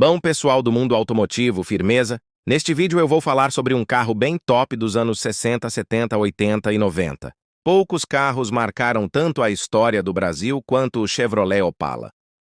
Bom, pessoal do mundo automotivo, firmeza? Neste vídeo eu vou falar sobre um carro bem top dos anos 60, 70, 80 e 90. Poucos carros marcaram tanto a história do Brasil quanto o Chevrolet Opala.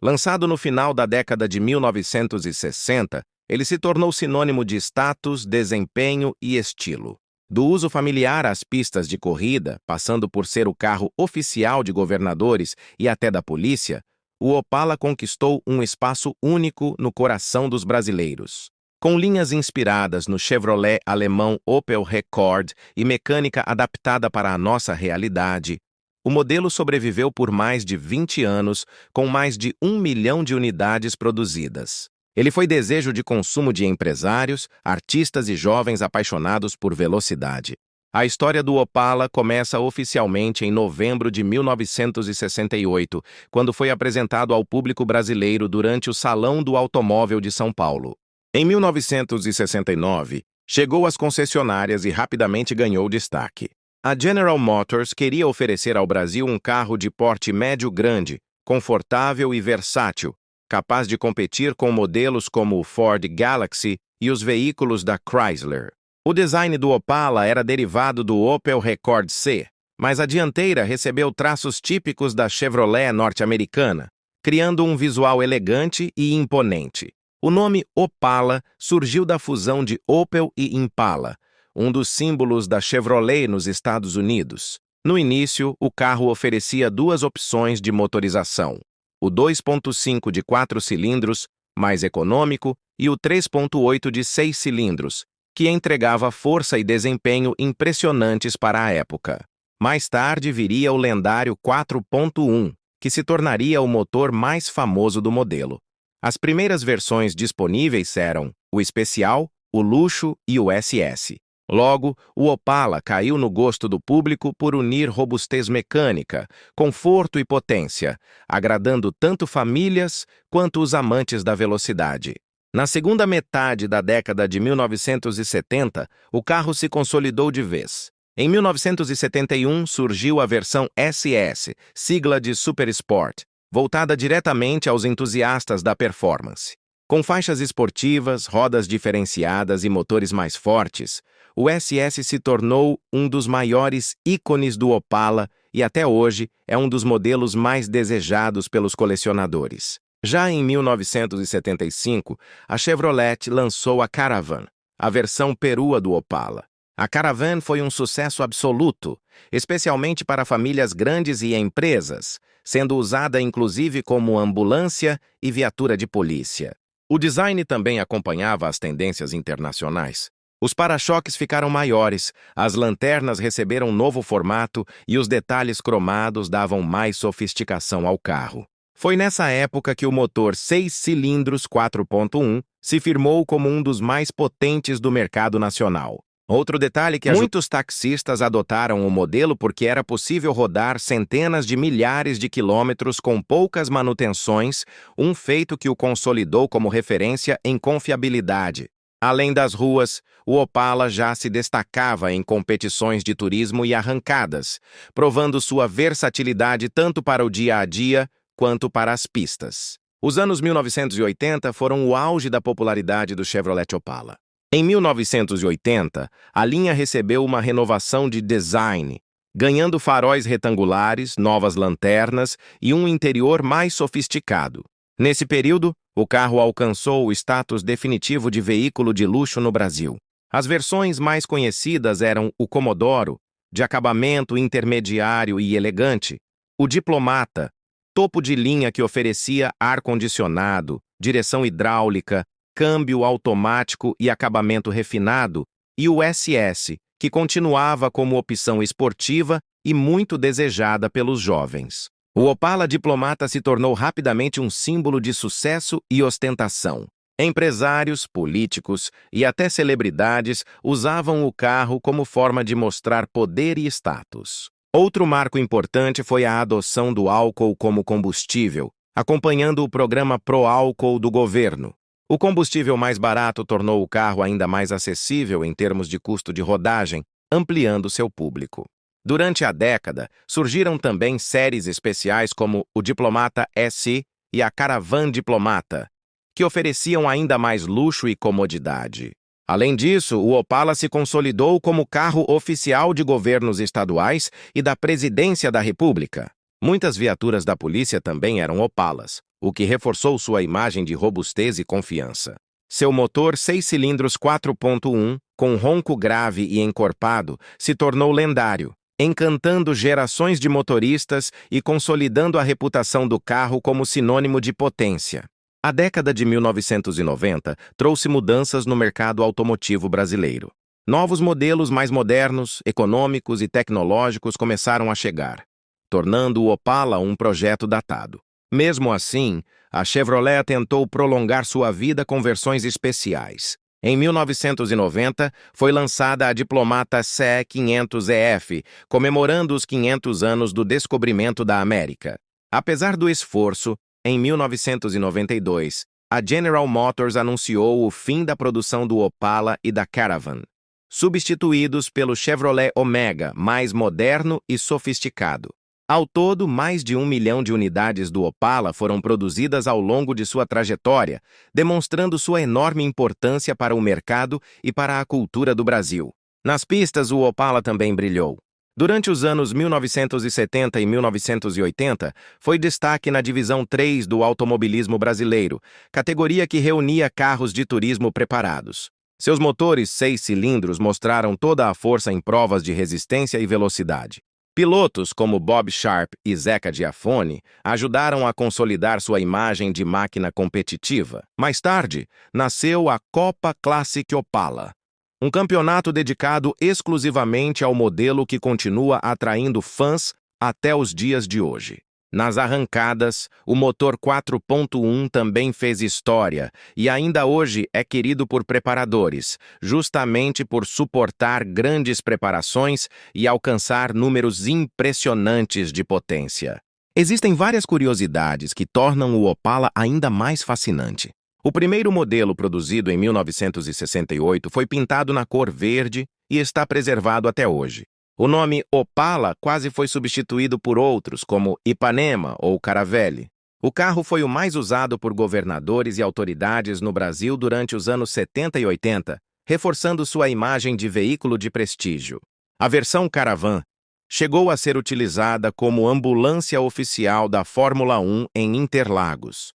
Lançado no final da década de 1960, ele se tornou sinônimo de status, desempenho e estilo. Do uso familiar às pistas de corrida, passando por ser o carro oficial de governadores e até da polícia, o Opala conquistou um espaço único no coração dos brasileiros. Com linhas inspiradas no Chevrolet alemão Opel Rekord e mecânica adaptada para a nossa realidade, o modelo sobreviveu por mais de 20 anos, com mais de 1 milhão de unidades produzidas. Ele foi desejo de consumo de empresários, artistas e jovens apaixonados por velocidade. A história do Opala começa oficialmente em novembro de 1968, quando foi apresentado ao público brasileiro durante o Salão do Automóvel de São Paulo. Em 1969, chegou às concessionárias e rapidamente ganhou destaque. A General Motors queria oferecer ao Brasil um carro de porte médio-grande, confortável e versátil, capaz de competir com modelos como o Ford Galaxy e os veículos da Chrysler. O design do Opala era derivado do Opel Rekord C, mas a dianteira recebeu traços típicos da Chevrolet norte-americana, criando um visual elegante e imponente. O nome Opala surgiu da fusão de Opel e Impala, um dos símbolos da Chevrolet nos Estados Unidos. No início, o carro oferecia duas opções de motorização: o 2.5 de 4 cilindros, mais econômico, e o 3.8 de 6 cilindros, que entregava força e desempenho impressionantes para a época. Mais tarde viria o lendário 4.1, que se tornaria o motor mais famoso do modelo. As primeiras versões disponíveis eram o Especial, o Luxo e o SS. Logo, o Opala caiu no gosto do público por unir robustez mecânica, conforto e potência, agradando tanto famílias quanto os amantes da velocidade. Na segunda metade da década de 1970, o carro se consolidou de vez. Em 1971, surgiu a versão SS, sigla de Super Sport, voltada diretamente aos entusiastas da performance. Com faixas esportivas, rodas diferenciadas e motores mais fortes, o SS se tornou um dos maiores ícones do Opala e até hoje é um dos modelos mais desejados pelos colecionadores. Já em 1975, a Chevrolet lançou a Caravan, a versão perua do Opala. A Caravan foi um sucesso absoluto, especialmente para famílias grandes e empresas, sendo usada inclusive como ambulância e viatura de polícia. O design também acompanhava as tendências internacionais. Os para-choques ficaram maiores, as lanternas receberam um novo formato e os detalhes cromados davam mais sofisticação ao carro. Foi nessa época que o motor 6 cilindros 4.1 se firmou como um dos mais potentes do mercado nacional. Outro detalhe que muitos taxistas adotaram o modelo porque era possível rodar centenas de milhares de quilômetros com poucas manutenções, um feito que o consolidou como referência em confiabilidade. Além das ruas, o Opala já se destacava em competições de turismo e arrancadas, provando sua versatilidade tanto para o dia a dia quanto para as pistas. Os anos 1980 foram o auge da popularidade do Chevrolet Opala. Em 1980, a linha recebeu uma renovação de design, ganhando faróis retangulares, novas lanternas e um interior mais sofisticado. Nesse período, o carro alcançou o status definitivo de veículo de luxo no Brasil. As versões mais conhecidas eram o Comodoro, de acabamento intermediário e elegante, o Diplomata, topo de linha que oferecia ar-condicionado, direção hidráulica, câmbio automático e acabamento refinado, e o SS, que continuava como opção esportiva e muito desejada pelos jovens. O Opala Diplomata se tornou rapidamente um símbolo de sucesso e ostentação. Empresários, políticos e até celebridades usavam o carro como forma de mostrar poder e status. Outro marco importante foi a adoção do álcool como combustível, acompanhando o programa Pro-Álcool do governo. O combustível mais barato tornou o carro ainda mais acessível em termos de custo de rodagem, ampliando seu público. Durante a década, surgiram também séries especiais como o Diplomata SI e a Caravan Diplomata, que ofereciam ainda mais luxo e comodidade. Além disso, o Opala se consolidou como carro oficial de governos estaduais e da Presidência da República. Muitas viaturas da polícia também eram Opalas, o que reforçou sua imagem de robustez e confiança. Seu motor 6 cilindros 4.1, com ronco grave e encorpado, se tornou lendário, encantando gerações de motoristas e consolidando a reputação do carro como sinônimo de potência. A década de 1990 trouxe mudanças no mercado automotivo brasileiro. Novos modelos mais modernos, econômicos e tecnológicos começaram a chegar, tornando o Opala um projeto datado. Mesmo assim, a Chevrolet tentou prolongar sua vida com versões especiais. Em 1990, foi lançada a Diplomata CE 500EF, comemorando os 500 anos do descobrimento da América. Apesar do esforço, em 1992, a General Motors anunciou o fim da produção do Opala e da Caravan, substituídos pelo Chevrolet Omega, mais moderno e sofisticado. Ao todo, mais de 1 milhão de unidades do Opala foram produzidas ao longo de sua trajetória, demonstrando sua enorme importância para o mercado e para a cultura do Brasil. Nas pistas, o Opala também brilhou. Durante os anos 1970 e 1980, foi destaque na Divisão 3 do automobilismo brasileiro, categoria que reunia carros de turismo preparados. Seus motores 6 cilindros mostraram toda a força em provas de resistência e velocidade. Pilotos como Bob Sharp e Zeca Giafone ajudaram a consolidar sua imagem de máquina competitiva. Mais tarde, nasceu a Copa Classic Opala, um campeonato dedicado exclusivamente ao modelo que continua atraindo fãs até os dias de hoje. Nas arrancadas, o motor 4.1 também fez história e ainda hoje é querido por preparadores, justamente por suportar grandes preparações e alcançar números impressionantes de potência. Existem várias curiosidades que tornam o Opala ainda mais fascinante. O primeiro modelo, produzido em 1968, foi pintado na cor verde e está preservado até hoje. O nome Opala quase foi substituído por outros, como Ipanema ou Caravelle. O carro foi o mais usado por governadores e autoridades no Brasil durante os anos 70 e 80, reforçando sua imagem de veículo de prestígio. A versão Caravan chegou a ser utilizada como ambulância oficial da Fórmula 1 em Interlagos.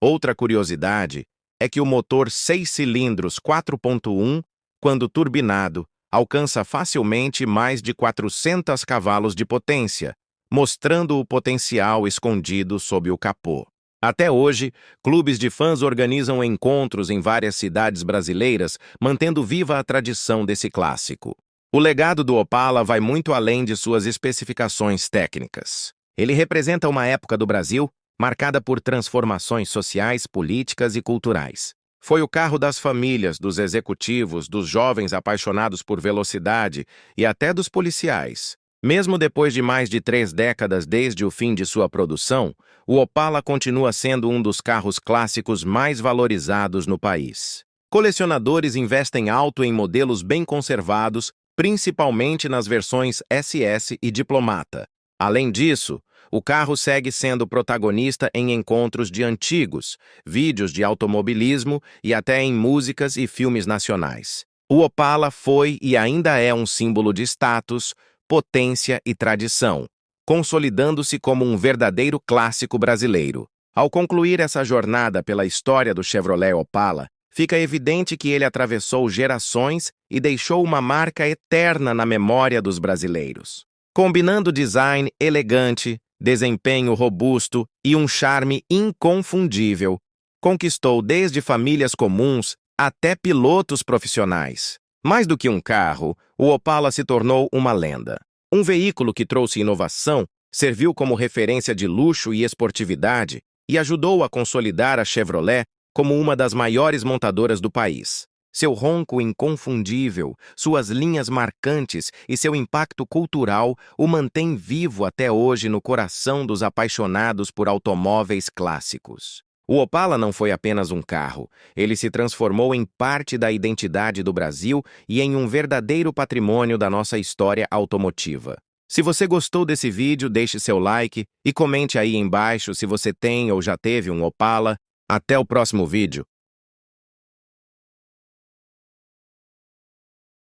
Outra curiosidade é que o motor 6 cilindros 4.1, quando turbinado, alcança facilmente mais de 400 cavalos de potência, mostrando o potencial escondido sob o capô. Até hoje, clubes de fãs organizam encontros em várias cidades brasileiras, mantendo viva a tradição desse clássico. O legado do Opala vai muito além de suas especificações técnicas. Ele representa uma época do Brasil marcada por transformações sociais, políticas e culturais. Foi o carro das famílias, dos executivos, dos jovens apaixonados por velocidade e até dos policiais. Mesmo depois de mais de 3 décadas desde o fim de sua produção, o Opala continua sendo um dos carros clássicos mais valorizados no país. Colecionadores investem alto em modelos bem conservados, principalmente nas versões SS e Diplomata. Além disso, o carro segue sendo protagonista em encontros de antigos, vídeos de automobilismo e até em músicas e filmes nacionais. O Opala foi e ainda é um símbolo de status, potência e tradição, consolidando-se como um verdadeiro clássico brasileiro. Ao concluir essa jornada pela história do Chevrolet Opala, fica evidente que ele atravessou gerações e deixou uma marca eterna na memória dos brasileiros. Combinando design elegante, desempenho robusto e um charme inconfundível, conquistou desde famílias comuns até pilotos profissionais. Mais do que um carro, o Opala se tornou uma lenda. Um veículo que trouxe inovação, serviu como referência de luxo e esportividade e ajudou a consolidar a Chevrolet como uma das maiores montadoras do país. Seu ronco inconfundível, suas linhas marcantes e seu impacto cultural o mantém vivo até hoje no coração dos apaixonados por automóveis clássicos. O Opala não foi apenas um carro, ele se transformou em parte da identidade do Brasil e em um verdadeiro patrimônio da nossa história automotiva. Se você gostou desse vídeo, deixe seu like e comente aí embaixo se você tem ou já teve um Opala. Até o próximo vídeo.